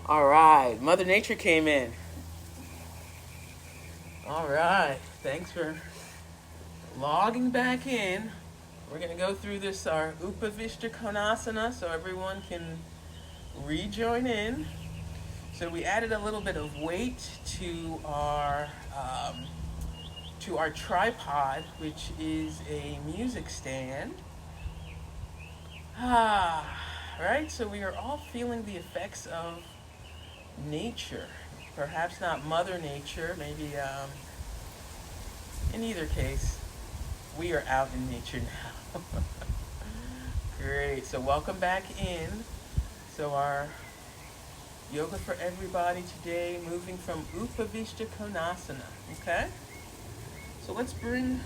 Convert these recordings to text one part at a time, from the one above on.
All right, Mother Nature came in. All right, thanks for logging back in. We're going to go through this, our Upavishta Konasana, so everyone can rejoin in. So we added a little bit of weight to our tripod, which is a music stand. Right, so we are all feeling the effects of nature. Perhaps not Mother Nature, maybe in either case, we are out in nature now. Great, so welcome back in. So our yoga for everybody today, moving from Upavishta Konasana, okay? So let's bring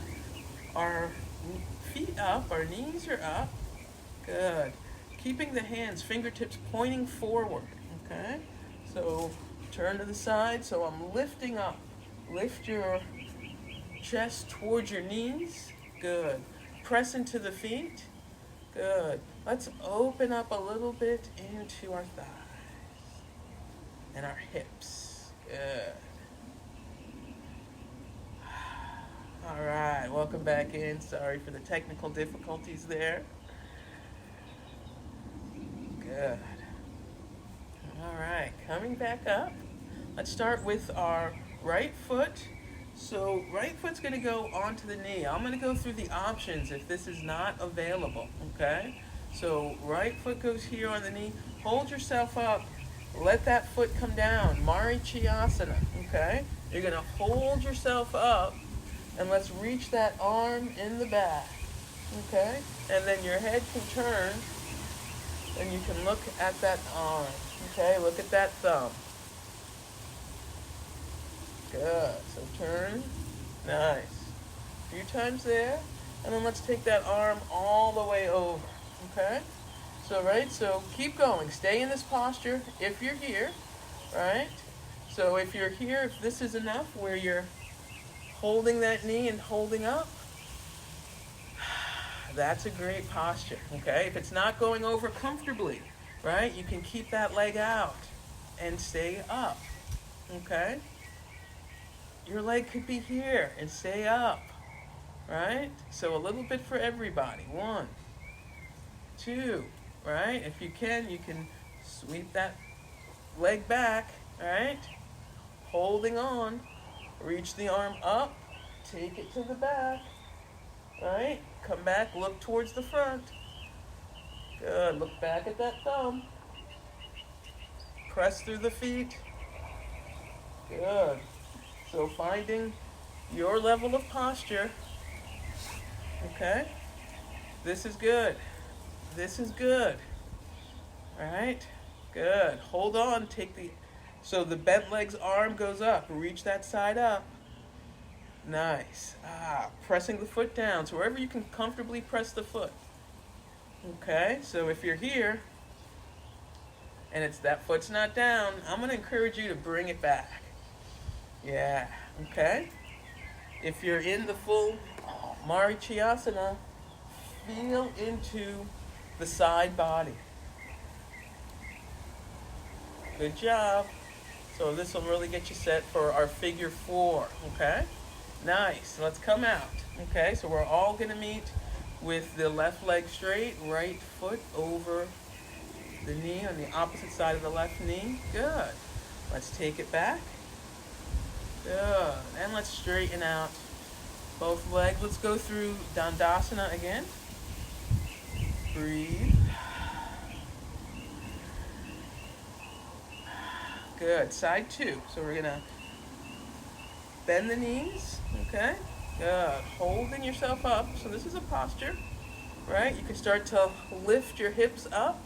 our feet up, our knees are up. Good. Keeping the hands, fingertips pointing forward, okay? So turn to the side, so I'm lifting up. Lift your chest towards your knees. Good. Press into the feet. Good. Let's open up a little bit into our thighs and our hips. Good. All right, welcome back in. Sorry for the technical difficulties there. Good. All right, coming back up. Let's start with our right foot. So right foot's going to go onto the knee. I'm going to go through the options if this is not available, okay? So right foot goes here on the knee. Hold yourself up. Let that foot come down. Marichiyasana, okay? You're going to hold yourself up and let's reach that arm in the back, okay? And then your head can turn and you can look at that arm, okay? Look at that thumb. Good. So turn. Nice. A few times there. And then let's take that arm all the way over. Okay? So, right? So keep going. Stay in this posture if you're here. Right? So if you're here, if this is enough where you're holding that knee and holding up, that's a great posture. Okay? If it's not going over comfortably, right? You can keep that leg out and stay up. Okay? Your leg could be here and stay up, right? So a little bit for everybody. 1, 2, right? If you can sweep that leg back, right? Holding on. Reach the arm up. Take it to the back, right? Come back, look towards the front. Good. Look back at that thumb. Press through the feet. Good. So finding your level of posture, okay? This is good. This is good. All right? Good. Hold on. So the bent leg's arm goes up. Reach that side up. Nice. Pressing the foot down. So wherever you can comfortably press the foot. Okay? So if you're here and that foot's not down, I'm going to encourage you to bring it back. Yeah, okay? If you're in the full Marichiyasana, feel into the side body. Good job. So this will really get you set for our figure 4, okay? Nice. Let's come out, okay? So we're all going to meet with the left leg straight, right foot over the knee on the opposite side of the left knee. Good. Let's take it back. Good. And let's straighten out both legs. Let's go through Dandasana again. Breathe. Good. Side 2. So we're going to bend the knees. Okay. Good. Holding yourself up. So this is a posture, right? You can start to lift your hips up.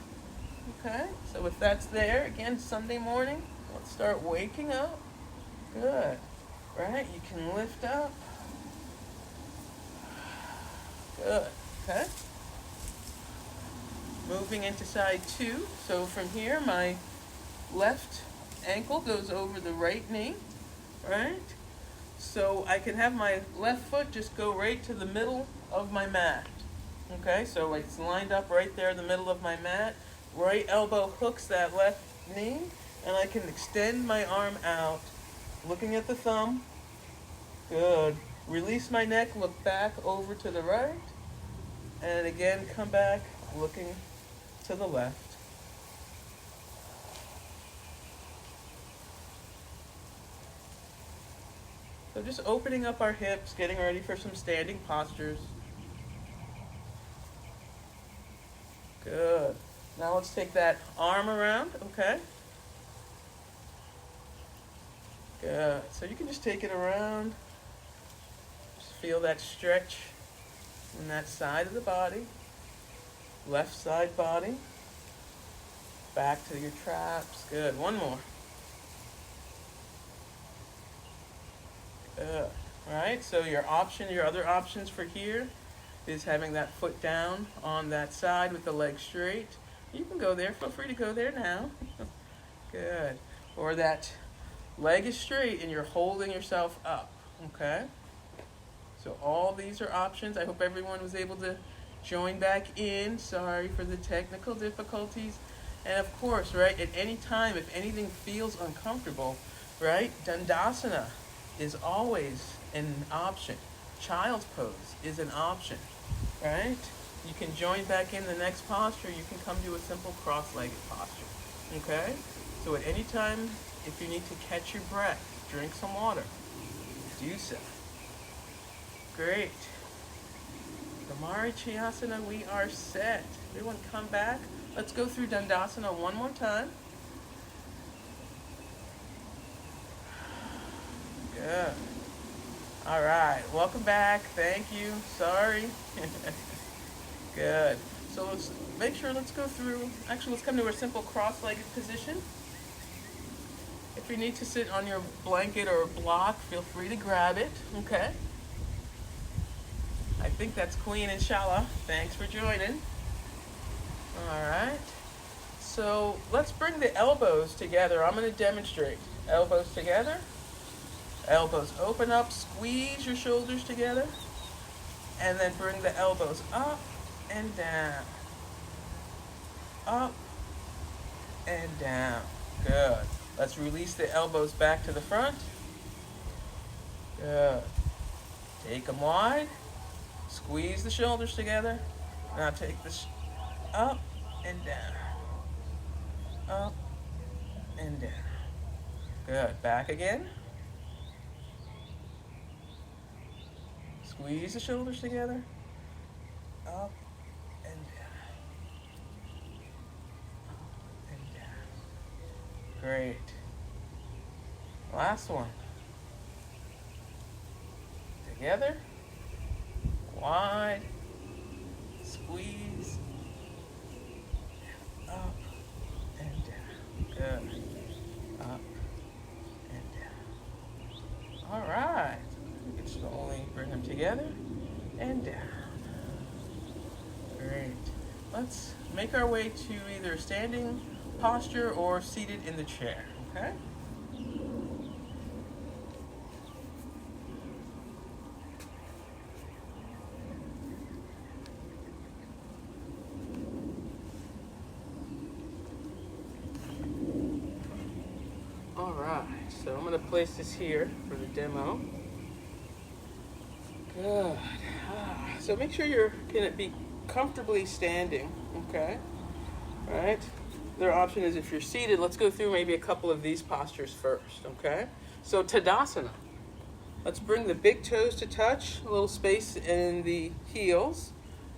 Okay. So if that's there, again, Sunday morning, let's start waking up. Good. Right? You can lift up. Good. Okay. Moving into side 2. So from here, my left ankle goes over the right knee. Right? So I can have my left foot just go right to the middle of my mat. Okay? So it's lined up right there in the middle of my mat. Right elbow hooks that left knee. And I can extend my arm out, looking at the thumb. Good. Release my neck, look back over to the right. And again, come back, looking to the left. So just opening up our hips, getting ready for some standing postures. Good. Now let's take that arm around, okay? Good. So you can just take it around. Just feel that stretch in that side of the body. Left side body. Back to your traps. Good. One more. Good. All right, so your other options for here is having that foot down on that side with the leg straight. You can go there. Feel free to go there now. Good. Or that leg is straight and you're holding yourself up. Okay? So all these are options. I hope everyone was able to join back in. Sorry for the technical difficulties. And of course, right, at any time, if anything feels uncomfortable, right, Dandasana is always an option. Child's pose is an option, right? You can join back in the next posture. You can come to a simple cross-legged posture, okay? So at any time, if you need to catch your breath, drink some water, do so. Great. The Marichyasana, we are set. Everyone come back. Let's go through Dandasana one more time. Good. All right. Welcome back. Thank you. Sorry. Good. So let's go through. Actually, let's come to a simple cross-legged position. If you need to sit on your blanket or block, feel free to grab it. Okay. I think that's Queen Inshallah. Thanks for joining. All right. So let's bring the elbows together. I'm going to demonstrate. Elbows together. Elbows open up. Squeeze your shoulders together. And then bring the elbows up and down. Up and down. Good. Let's release the elbows back to the front. Good. Take them wide. Squeeze the shoulders together. Now take this up and down. Up and down. Good. Back again. Squeeze the shoulders together. Up and down. Up and down. Great. Last one. Together. Wide. Squeeze. Up and down. Good. Up and down. All right. You can slowly bring them together and down. Great. Let's make our way to either standing posture or seated in the chair. Okay? So I'm going to place this here for the demo. Good. So make sure you're going to be comfortably standing, okay? All right. Their option is if you're seated, let's go through maybe a couple of these postures first, okay? So Tadasana. Let's bring the big toes to touch, a little space in the heels,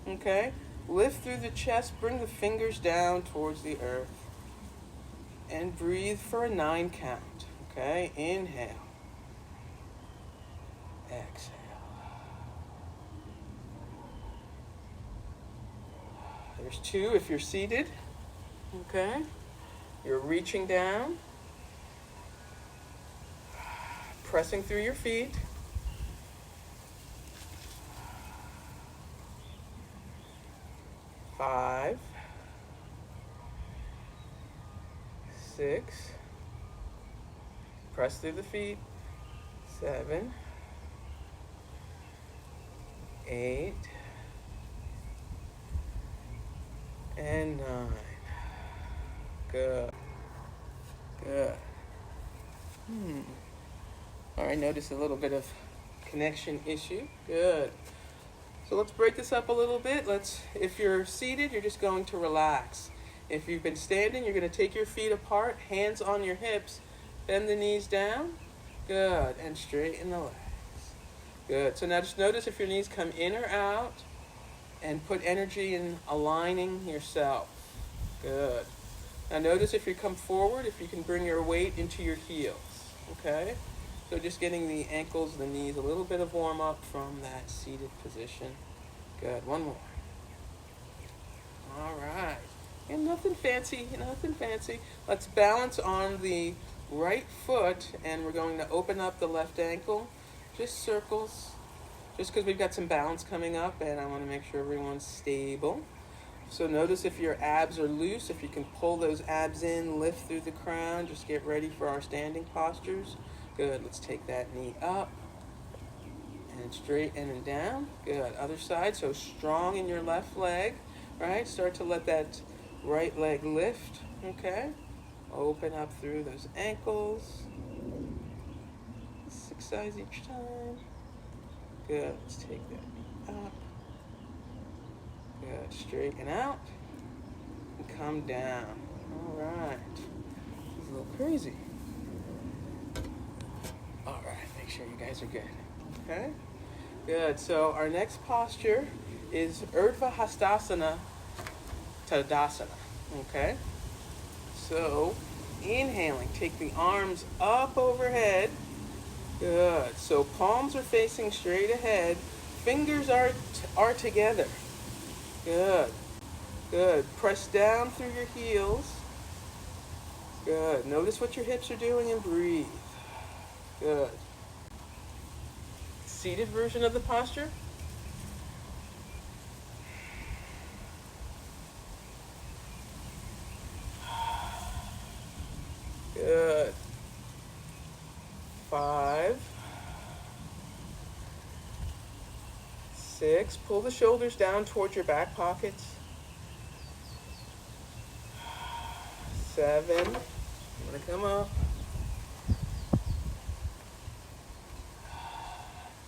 okay? Lift through the chest, bring the fingers down towards the earth, and breathe for a 9 count. Okay, inhale. Exhale. There's 2 if you're seated. Okay. You're reaching down. Pressing through your feet. 5, 6. Press through the feet. 7, 8, and 9. Good. Good. All right, notice a little bit of connection issue. Good. So let's break this up a little bit. If you're seated, you're just going to relax. If you've been standing, you're going to take your feet apart, hands on your hips, bend the knees down. Good. And straighten the legs. Good. So now just notice if your knees come in or out, and put energy in aligning yourself. Good. Now notice if you come forward, if you can bring your weight into your heels. Okay? So just getting the ankles, the knees, a little bit of warm up from that seated position. Good. One more. All right. And nothing fancy, nothing fancy. Let's balance on the right foot, and we're going to open up the left ankle. Just circles. Just because we've got some balance coming up, and I want to make sure everyone's stable. So notice if your abs are loose, if you can pull those abs in, lift through the crown. Just get ready for our standing postures. Good. Let's take that knee up and straighten and down. Good. Other side. So strong in your left leg, right? Start to let that right leg lift. Okay. Open up through those ankles. 6 sides each time. Good. Let's take that knee up. Good. Straighten out and come down. All right. This is a little crazy. All right. Make sure you guys are good. Okay. Good. So our next posture is Urdhva Hastasana Tadasana. Okay. So inhaling, take the arms up overhead. Good. So palms are facing straight ahead. Fingers are together. Good. Good. Press down through your heels. Good. Notice what your hips are doing and breathe. Good. Seated version of the posture. Good. 5, 6. Pull the shoulders down towards your back pockets. 7. I'm going to come up.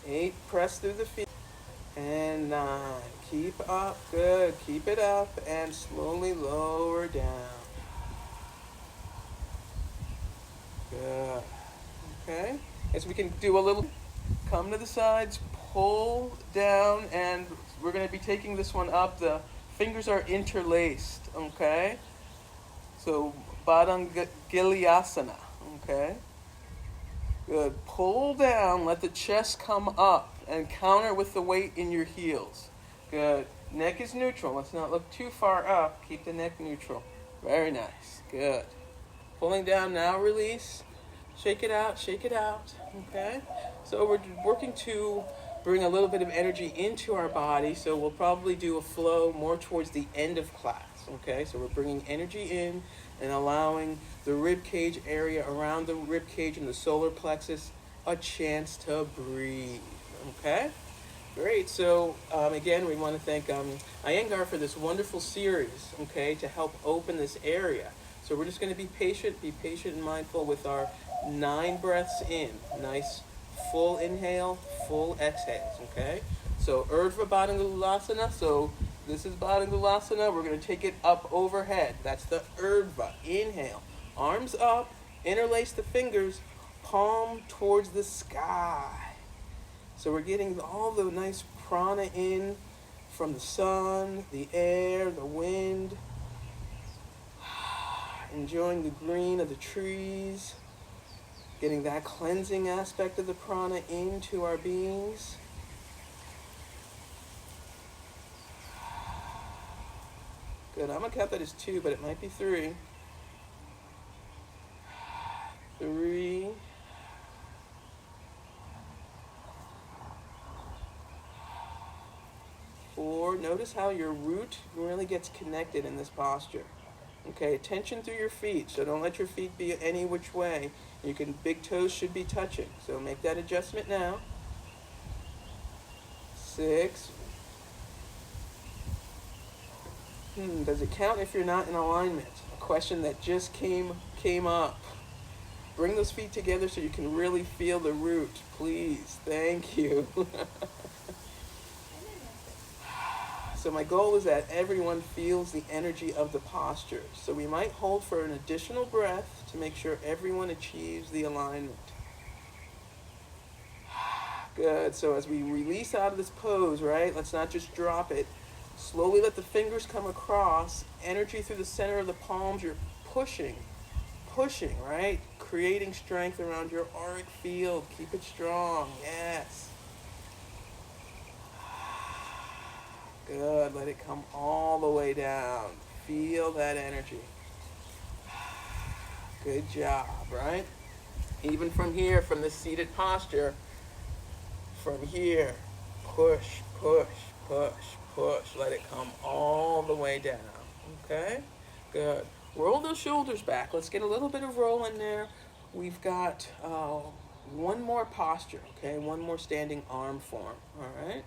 8. Press through the feet. And 9. Keep up. Good. Keep it up and slowly lower down. Good. Okay. As we can do a little, come to the sides, pull down, and we're going to be taking this one up. The fingers are interlaced. Okay. So Badangilyasana. Okay. Good. Pull down, let the chest come up, and counter with the weight in your heels. Good. Neck is neutral. Let's not look too far up. Keep the neck neutral. Very nice. Good. Pulling down, now release. Shake it out, shake it out. Okay? So we're working to bring a little bit of energy into our body, so we'll probably do a flow more towards the end of class. Okay? So we're bringing energy in and allowing the rib cage area around the rib cage and the solar plexus a chance to breathe. Okay? Great. So again, we want to thank Iyengar for this wonderful series, okay, to help open this area. So we're just going to be patient and mindful with our 9 breaths in. Nice full inhale, full exhales, okay? So Urdhva Badangulasana. So this is Badangulasana. We're going to take it up overhead. That's the Urdhva. Inhale. Arms up. Interlace the fingers. Palm towards the sky. So we're getting all the nice prana in from the sun, the air, the wind. Enjoying the green of the trees. Getting that cleansing aspect of the prana into our beings. Good. I'm going to count that as 2, but it might be 3. 3. 4. Notice how your root really gets connected in this posture. Okay, attention through your feet, so don't let your feet be any which way. Big toes should be touching, so make that adjustment now. 6. Does it count if you're not in alignment? A question that just came up. bring those feet together so you can really feel the root, please. Thank you. So my goal is that everyone feels the energy of the posture. So we might hold for an additional breath to make sure everyone achieves the alignment. Good. So as we release out of this pose, right, let's not just drop it. Slowly let the fingers come across, energy through the center of the palms. You're pushing, right? Creating strength around your auric field. Keep it strong. Yes. Good. Let it come all the way down. Feel that energy. Good job, right? Even from here, from this seated posture, from here, push, push, push, push. Let it come all the way down. Okay? Good. Roll those shoulders back. Let's get a little bit of roll in there. We've got one more posture, okay? One more standing arm form, all right?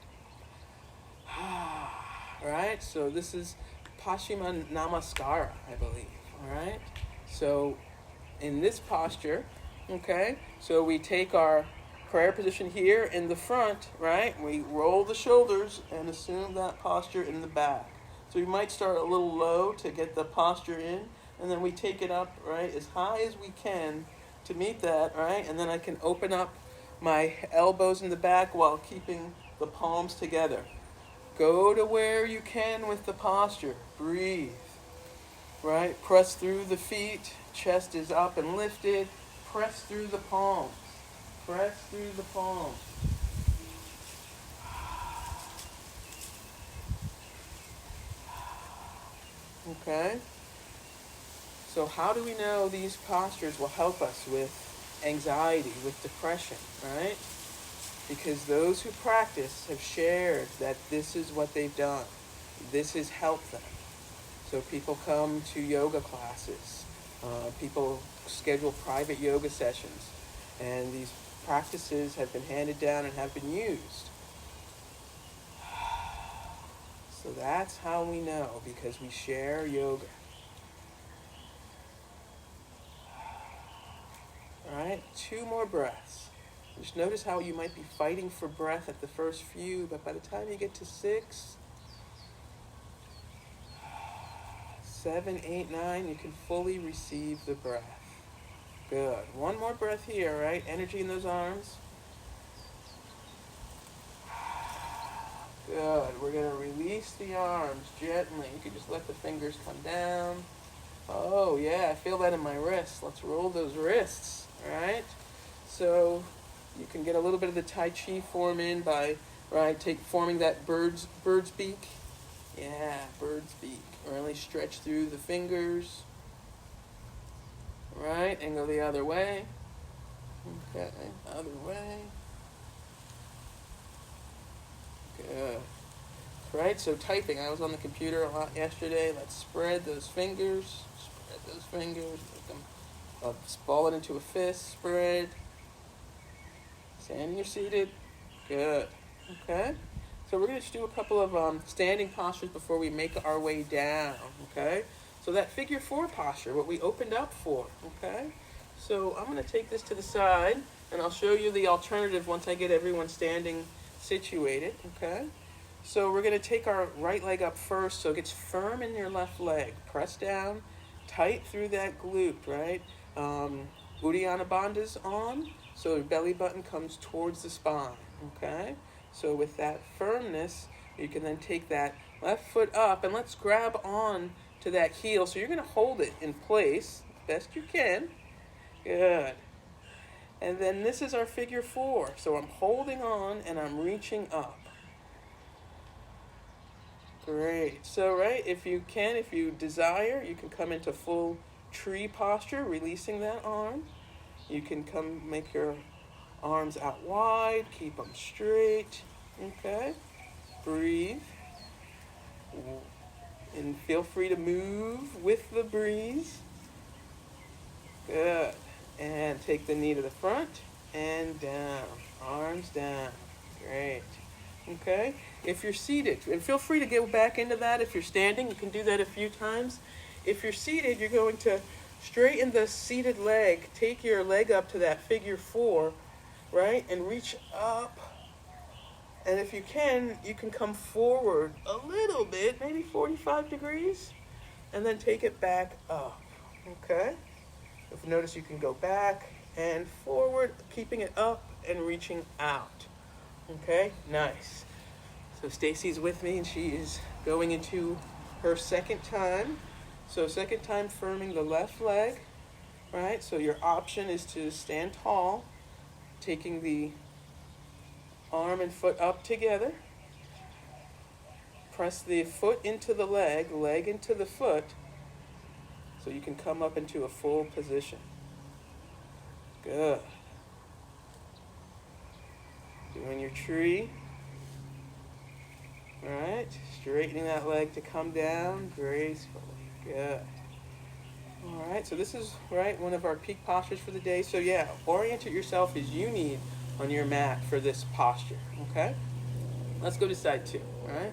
All right, so this is Paschimottanasana Namaskara, I believe, all right? So in this posture, okay, so we take our prayer position here in the front, right? We roll the shoulders and assume that posture in the back. So we might start a little low to get the posture in, and then we take it up, right, as high as we can to meet that, right? And then I can open up my elbows in the back while keeping the palms together. Go to where you can with the posture. Breathe, right? Press through the feet. Chest is up and lifted. Press through the palms. Press through the palms. Okay? So how do we know these postures will help us with anxiety, with depression, right? Because those who practice have shared that this is what they've done. This has helped them. So people come to yoga classes. People schedule private yoga sessions. And these practices have been handed down and have been used. So that's how we know, because we share yoga. All right, 2 more breaths. Just notice how you might be fighting for breath at the first few, but by the time you get to 6, 7, 8, 9, you can fully receive the breath. Good. 1 more breath here, right? Energy in those arms. Good. We're going to release the arms gently. You can just let the fingers come down. Oh, yeah, I feel that in my wrists. Let's roll those wrists, all right? So you can get a little bit of the Tai Chi form in by, right, forming that bird's beak. Yeah, bird's beak. Really stretch through the fingers. Right, and go the other way. Okay, other way. Good. Right, so typing. I was on the computer a lot yesterday. Let's spread those fingers. Spread those fingers. Make them ball it into a fist. Spread. Standing or seated. Good. Okay. So we're going to just do a couple of standing postures before we make our way down. Okay. So that figure 4 posture, what we opened up for. Okay. So I'm going to take this to the side, and I'll show you the alternative once I get everyone standing situated. Okay. So we're going to take our right leg up first, so it gets firm in your left leg. Press down, tight through that glute, right? Uddiyana Bandha's on, so your belly button comes towards the spine, okay? So with that firmness, you can then take that left foot up, and let's grab on to that heel. So you're going to hold it in place best you can. Good. And then this is our figure 4. So I'm holding on, and I'm reaching up. Great. So, right, if you desire, you can come into full tree posture, releasing that arm. You can come make your arms out wide, keep them straight. Okay. Breathe. And feel free to move with the breeze. Good. And take the knee to the front and down. Arms down. Great. Okay. If you're seated, and feel free to go back into that. If you're standing, you can do that a few times. If you're seated, you're going to straighten the seated leg. Take your leg up to that figure 4, right? And reach up. And if you can come forward a little bit, maybe 45 degrees, and then take it back up, okay? If you notice, you can go back and forward, keeping it up and reaching out, okay? Nice. So Stacy's with me, and she is going into her second time. So second time firming the left leg, right? So your option is to stand tall, taking the arm and foot up together. Press the foot into the leg, leg into the foot, so you can come up into a full position. Good. Doing your tree. All right, straightening that leg to come down gracefully. Good. All right, so this is, right, one of our peak postures for the day. So yeah, orient yourself as you need on your mat for this posture, okay? Let's go to side 2, all right?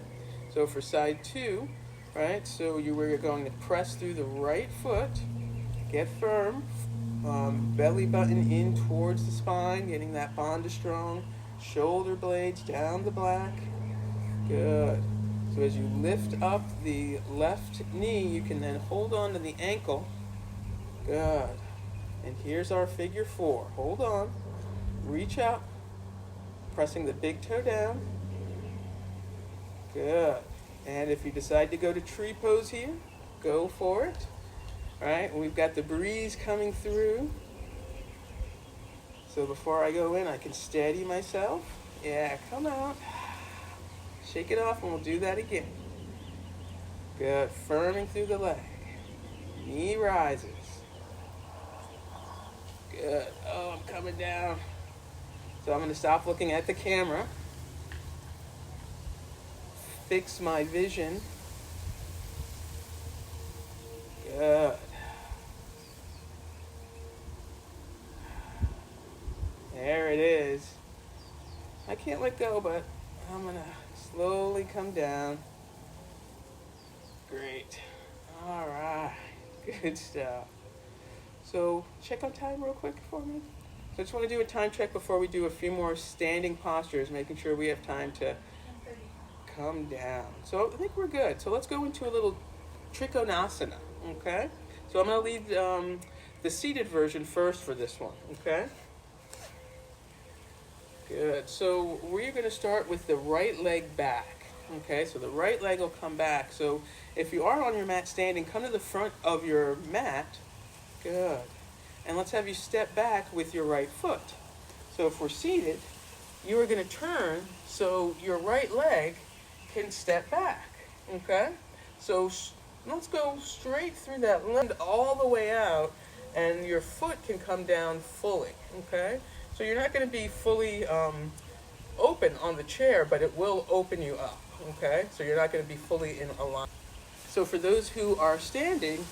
So for side 2, right, so we're going to press through the right foot, get firm, belly button in towards the spine, getting that Bandha strong, shoulder blades down the back. Good. So as you lift up the left knee, you can then hold on to the ankle. Good. And here's our figure 4. Hold on. Reach out, pressing the big toe down. Good. And if you decide to go to tree pose here, go for it. All right, we've got the breeze coming through. So before I go in, I can steady myself. Yeah, come out. Shake it off, and we'll do that again. Good. Firming through the leg. Knee rises. Good. Oh, I'm coming down. So I'm going to stop looking at the camera. Fix my vision. Good. There it is. I can't let go, but I'm going to slowly come down. Great. All right. Good stuff. So check on time real quick for me. So I just want to do a time check before we do a few more standing postures, making sure we have time to come down. So I think we're good. So let's go into a little Trikonasana, okay? So I'm going to lead the seated version first for this one, okay? Good. So we're going to start with the right leg back, okay? So the right leg will come back. So if you are on your mat standing, come to the front of your mat. Good. And let's have you step back with your right foot. So if we're seated, you are going to turn so your right leg can step back, okay? So let's go straight through that leg all the way out, and your foot can come down fully, okay? So you're not going to be fully open on the chair, but it will open you up, okay? So you're not going to be fully in alignment. So for those who are standing,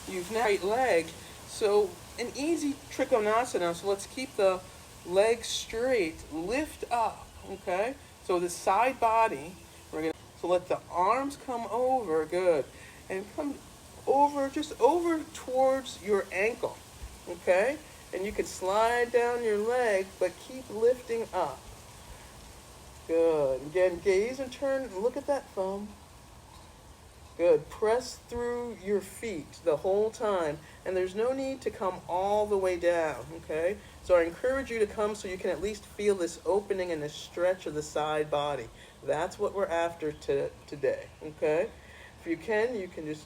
you've now right leg. So an easy Trikonasana, so let's keep the legs straight, lift up, okay? So the side body, so let the arms come over, good, and come over, just over towards your ankle, okay? And you can slide down your leg, but keep lifting up. Good. Again, gaze and turn, and look at that thumb. Good. Press through your feet the whole time, and there's no need to come all the way down, okay? So I encourage you to come so you can at least feel this opening and this stretch of the side body. That's what we're after today, okay? If you can just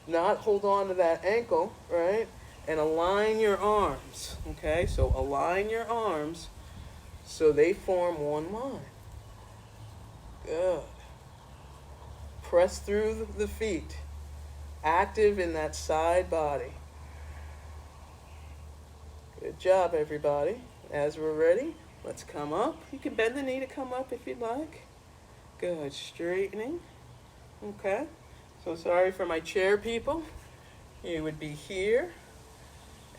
not hold on to that ankle, right? And align your arms, okay? So align your arms so they form one line. Good. Press through the feet, active in that side body. Good job, everybody. As we're ready, let's come up. You can bend the knee to come up if you'd like. Good, straightening. Okay, so sorry for my chair people. You would be here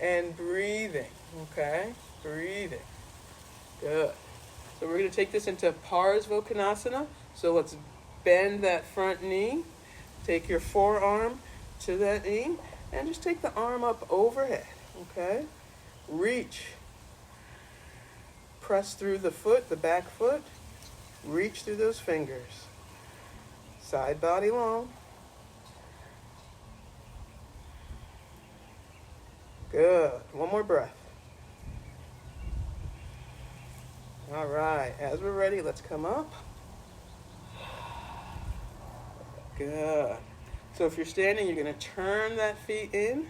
and breathing, okay? Breathing. Good. So we're going to take this into Parsvottanasana. So let's bend that front knee. Take your forearm to that knee And just take the arm up overhead, okay? Reach. Press through the foot, the back foot. Reach through those fingers. Side body long. Good. One more breath. All right. As we're ready, let's come up. Good. So if you're standing, you're going to turn that feet in.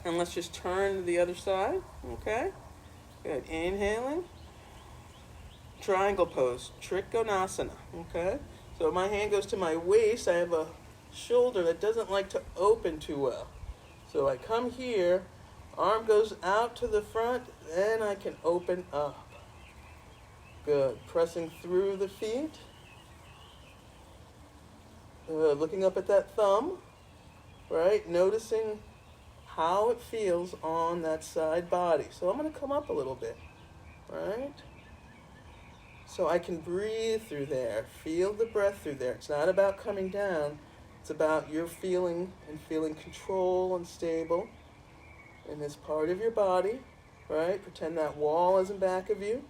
And let's just turn to the other side. Okay. Good. Inhaling. Triangle pose. Trikonasana. Okay. So my hand goes to my waist. I have a shoulder that doesn't like to open too well. So I come here. Arm goes out to the front. Then I can open up. Good. Pressing through the feet. Looking up at that thumb. Right. Noticing how it feels on that side body. So I'm going to come up a little bit, right? So I can breathe through there, feel the breath through there. It's not about coming down, it's about your feeling and feeling control and stable in this part of your body, right? Pretend that wall is in back of you.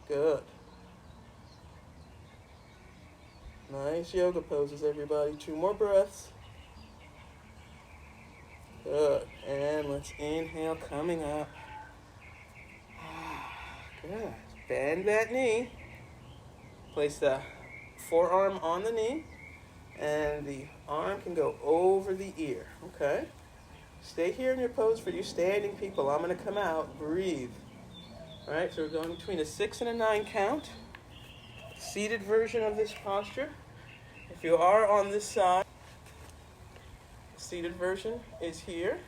Good. Nice yoga poses, everybody. 2 more breaths. Good. And let's inhale, coming up. Good. Bend that knee. Place the forearm on the knee. And the arm can go over the ear. Okay? Stay here in your pose for you standing people. I'm going to come out. Breathe. All right, so we're going between a 6 and a 9 count. Seated version of this posture. If you are on this side, seated version is here.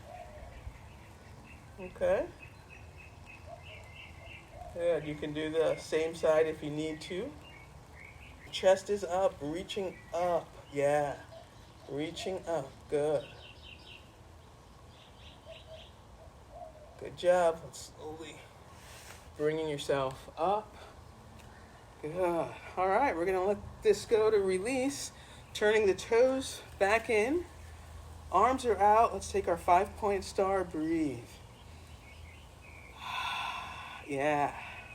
Okay. Good. You can do the same side if you need to. Chest is up, reaching up. Yeah. Reaching up. Good. Good job. Slowly bringing yourself up. Good. All right, we're going to let this go to release. Turning the toes back in. Arms are out. Let's take our 5-point star. Breathe. Yeah.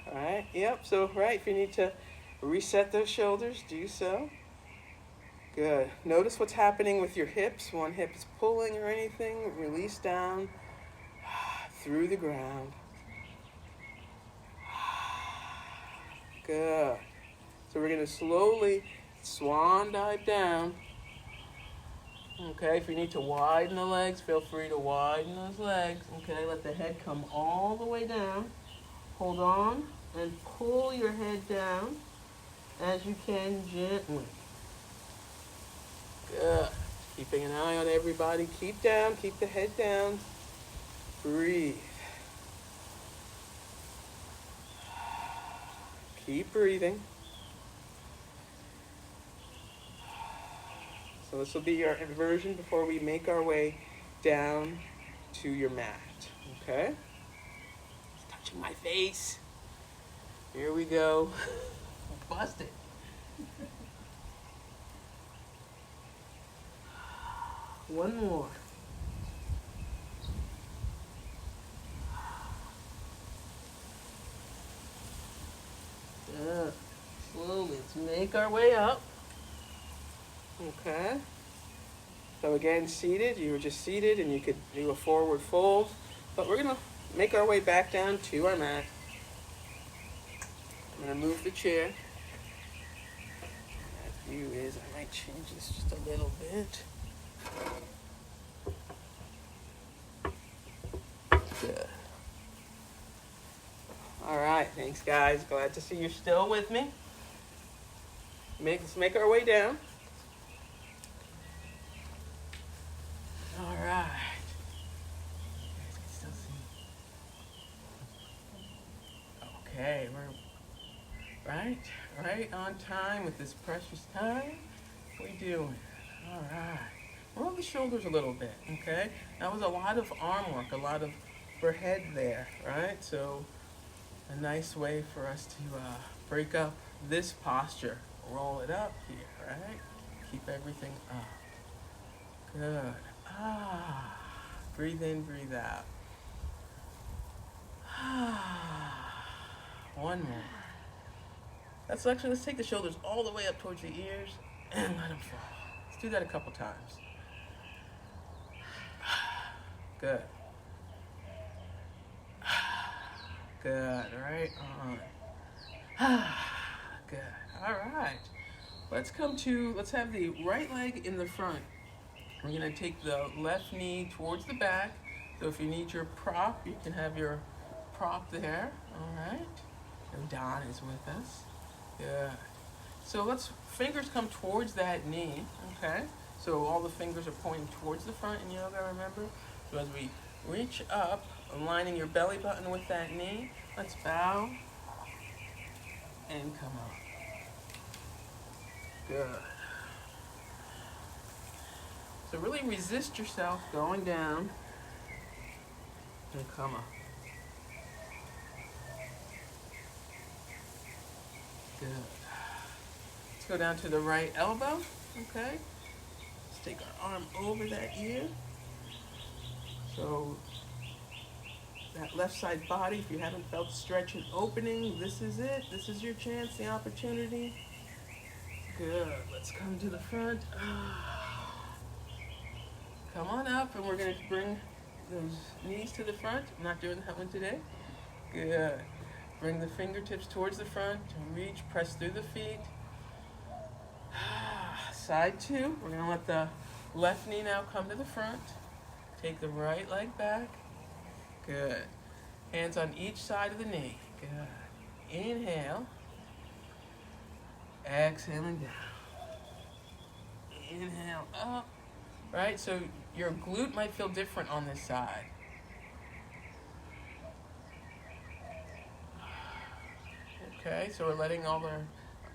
All right. Yep. So, right, if you need to reset those shoulders, do so. Good. Notice what's happening with your hips. One hip is pulling or anything. Release down through the ground. Good. So we're going to slowly swan dive down. Okay, if you need to widen the legs, feel free to widen those legs. Okay, let the head come all the way down. Hold on and pull your head down as you can gently. Good. Keeping an eye on everybody. Keep down, keep the head down. Breathe. Keep breathing. So this will be your inversion before we make our way down to your mat. Okay? It's touching my face. Here we go. Bust it. One more. Good. Slowly, let's make our way up. Okay. So again, seated. You were just seated and you could do a forward fold. But we're going to make our way back down to our mat. I'm going to move the chair. That view is, I might change this just a little bit. Good. All right. Thanks, guys. Glad to see you're still with me. Let's make our way down. All right. You guys can still see. Okay, we're right on time with this precious time. We doing? All right. Roll the shoulders a little bit. Okay. That was a lot of arm work, a lot of for head there, right? So a nice way for us to break up this posture. Roll it up here, right? Keep everything up. Good. Ah, breathe in, breathe out. Ah, one more. Let's take the shoulders all the way up towards the ears and let them fall. Let's do that a couple times. Good. Good, right on. Good, all right. Let's have the right leg in the front. We're gonna take the left knee towards the back. So if you need your prop, you can have your prop there, all right? And Don is with us. Good. So fingers come towards that knee, okay? So all the fingers are pointing towards the front in yoga, remember? So as we reach up, aligning your belly button with that knee, let's bow and come up. Good. So really resist yourself going down and come up. Good. Let's go down to the right elbow, okay? Let's take our arm over that ear. So that left side body, if you haven't felt stretch and opening, this is it. This is your chance, the opportunity. Good. Let's come to the front. Come on up, and we're going to bring those knees to the front. I'm not doing that one today. Good. Bring the fingertips towards the front. Reach, press through the feet. Side two. We're going to let the left knee now come to the front. Take the right leg back. Good. Hands on each side of the knee. Good. Inhale. Exhaling down. Inhale up. Right? So your glute might feel different on this side. Okay, so we're letting all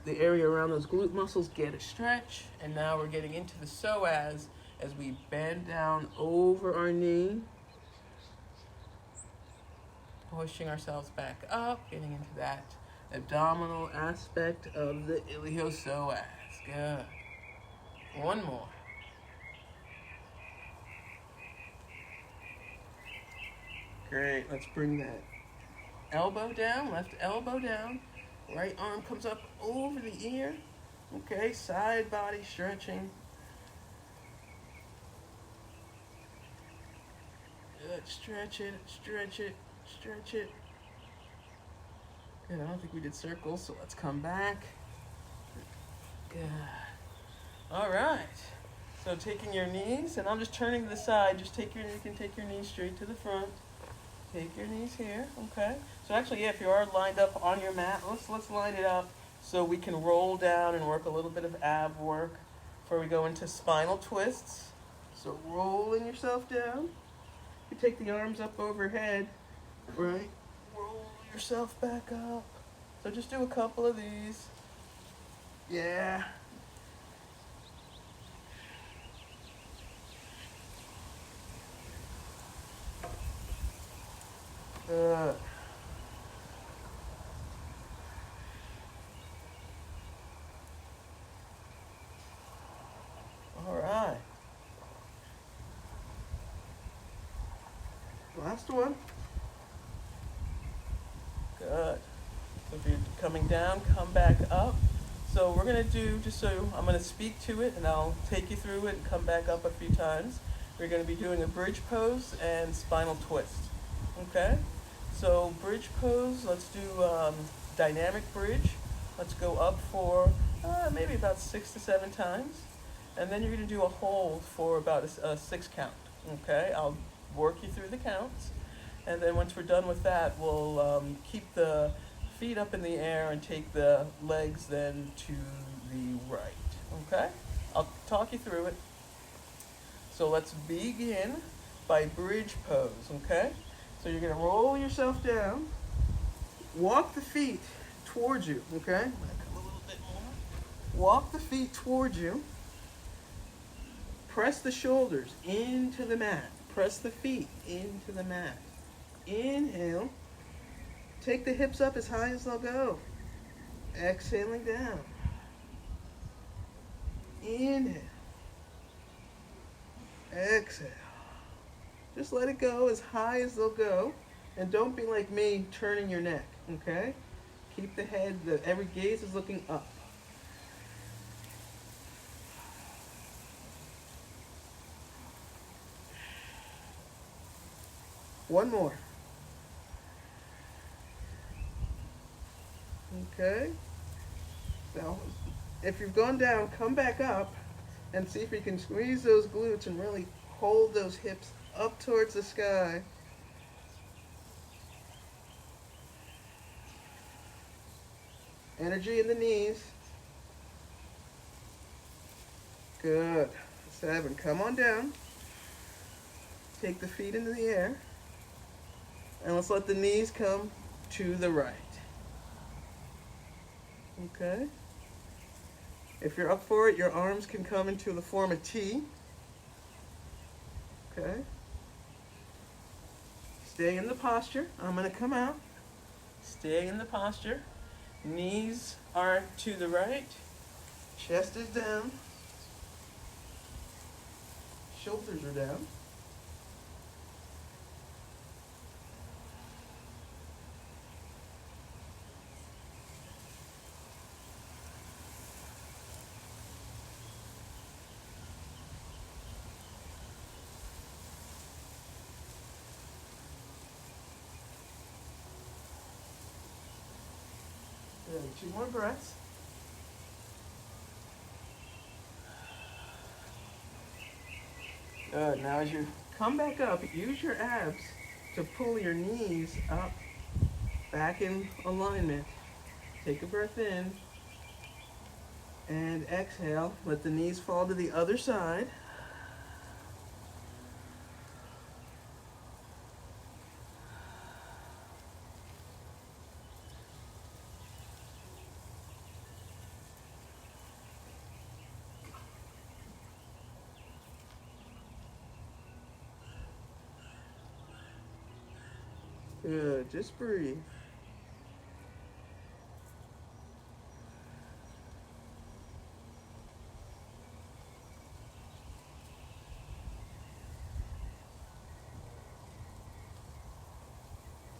the area around those glute muscles get a stretch. And now we're getting into the psoas as we bend down over our knee. Pushing ourselves back up, getting into that abdominal aspect of the iliopsoas. Good. One more. Great. Let's bring that elbow down, left elbow down. Right arm comes up over the ear. Okay, side body stretching. Good. Stretch it, stretch it, stretch it. Good. I don't think we did circles, so let's come back. Good. All right. So taking your knees, and I'm just turning to the side. You can take your knees straight to the front. Take your knees here, okay? So actually, yeah, if you are lined up on your mat, let's line it up so we can roll down and work a little bit of ab work before we go into spinal twists. So rolling yourself down. You take the arms up overhead, right? Roll yourself back up. So just do a couple of these. Yeah. Good. All right. Last one. Good. So if you're coming down, come back up. So we're going to do, I'm going to speak to it and I'll take you through it and come back up a few times. We're going to be doing a bridge pose and spinal twist. Okay? So bridge pose, let's do dynamic bridge. Let's go up for maybe about 6 to 7 times. And then you're going to do a hold for about a 6 count. Okay? I'll work you through the counts. And then once we're done with that, we'll keep the feet up in the air and take the legs then to the right. Okay? I'll talk you through it. So let's begin by bridge pose. Okay? So you're going to roll yourself down, walk the feet towards you, okay? I'm going to come a little bit more. Walk the feet towards you. Press the shoulders into the mat. Press the feet into the mat. Inhale. Take the hips up as high as they'll go. Exhaling down. Inhale. Exhale. Just let it go as high as they'll go. And don't be like me turning your neck, okay? Keep the head, every gaze is looking up. One more. Okay. Now, if you've gone down, come back up and see if you can squeeze those glutes and really hold those hips up towards the sky. Energy in the knees. Good. 7. Come on down. Take the feet into the air. And let's let the knees come to the right. Okay. If you're up for it, your arms can come into the form of T. Okay. Stay in the posture. I'm going to come out. Stay in the posture. Knees are to the right. Chest is down. Shoulders are down. Good. 2 more breaths. Good. Now as you come back up, use your abs to pull your knees up, back in alignment. Take a breath in and exhale. Let the knees fall to the other side. Good. Just breathe.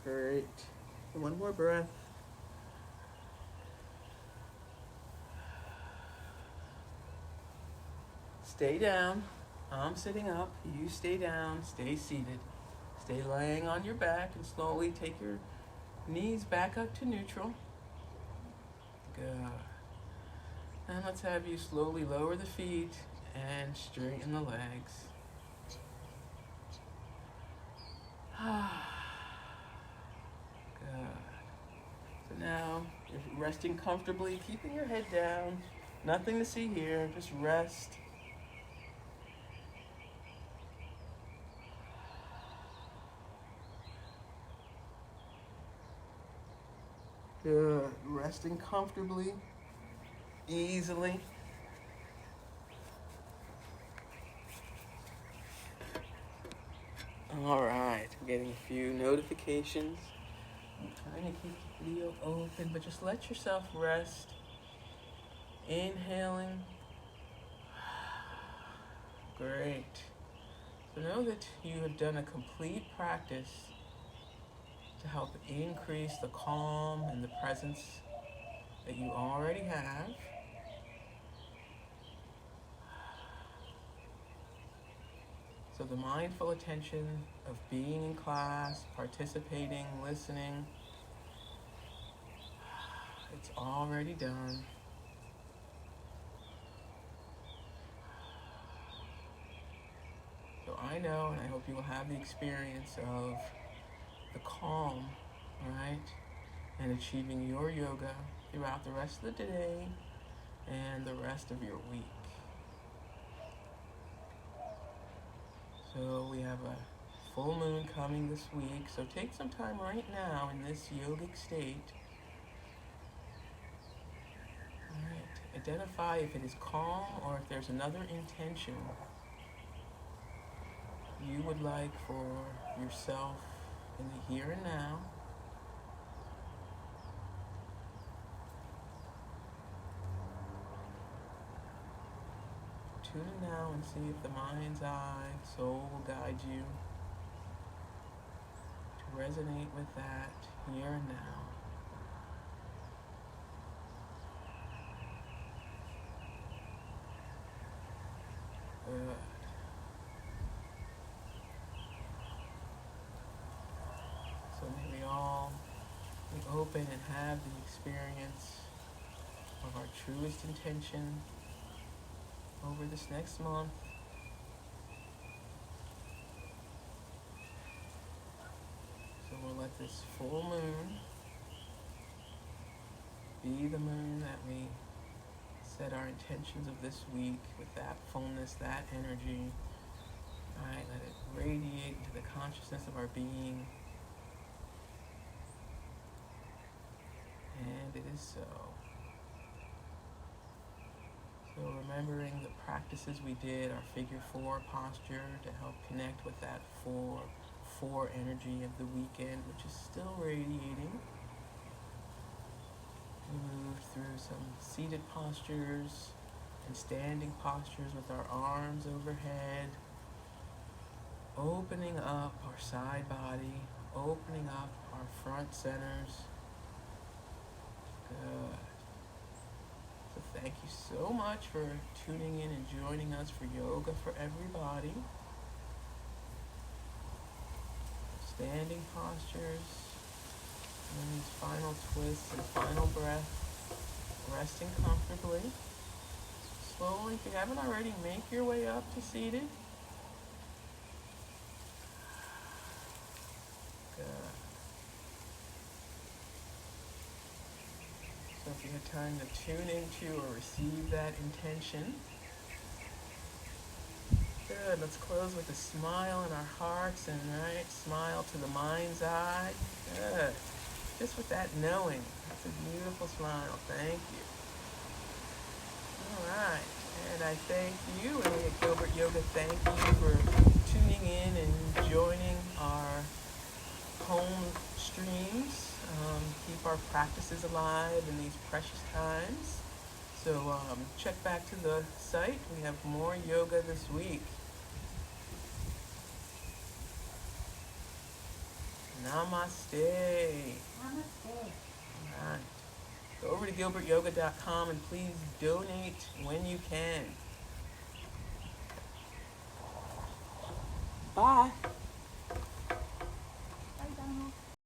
Great. And 1 more breath. Stay down. I'm sitting up. You stay down. Stay seated. Stay laying on your back and slowly take your knees back up to neutral. Good. And let's have you slowly lower the feet and straighten the legs. Good. So now you're resting comfortably, keeping your head down. Nothing to see here, just rest. Good. Resting comfortably, easily. All right, I'm getting a few notifications. I'm trying to keep the video open, but just let yourself rest. Inhaling. Great. So know that you have done a complete practice to help increase the calm and the presence that you already have. So the mindful attention of being in class, participating, listening, it's already done. So I know, and I hope you will have the experience of the calm, right? And achieving your yoga throughout the rest of the day and the rest of your week. So we have a full moon coming this week, so take some time right now in this yogic state. Alright, identify if it is calm or if there's another intention you would like for yourself in the here and now. tune in now and see if the mind's eye, soul will guide you to resonate with that here and now. Good. So may we all be open and have the experience of our truest intention over this next month. So we'll let this full moon be the moon that we set our intentions of this week with, that fullness, that energy. Alright, let it radiate into the consciousness of our being. And it is so. So remembering the practices we did, our figure 4 posture to help connect with that 4 energy of the weekend, which is still radiating. We moved through some seated postures and standing postures with our arms overhead, opening up our side body, opening up our front centers. Good. So thank you so much for tuning in and joining us for Yoga for Everybody. Standing postures, and these final twists and final breath, resting comfortably. Slowly, if you haven't already, make your way up to seated. Good. So if you had time to tune into or receive that intention. Good, let's close with a smile in our hearts and smile to the mind's eye. Good. Just with that knowing. That's a beautiful smile. Thank you. Alright. And I thank you, and we at Gilbert Yoga thank you for tuning in and joining our home streams. Keep our practices alive in these precious times. So check back to the site. We have more yoga this week. Namaste. Namaste. All right. Go over to gilbertyoga.com and please donate when you can. Bye.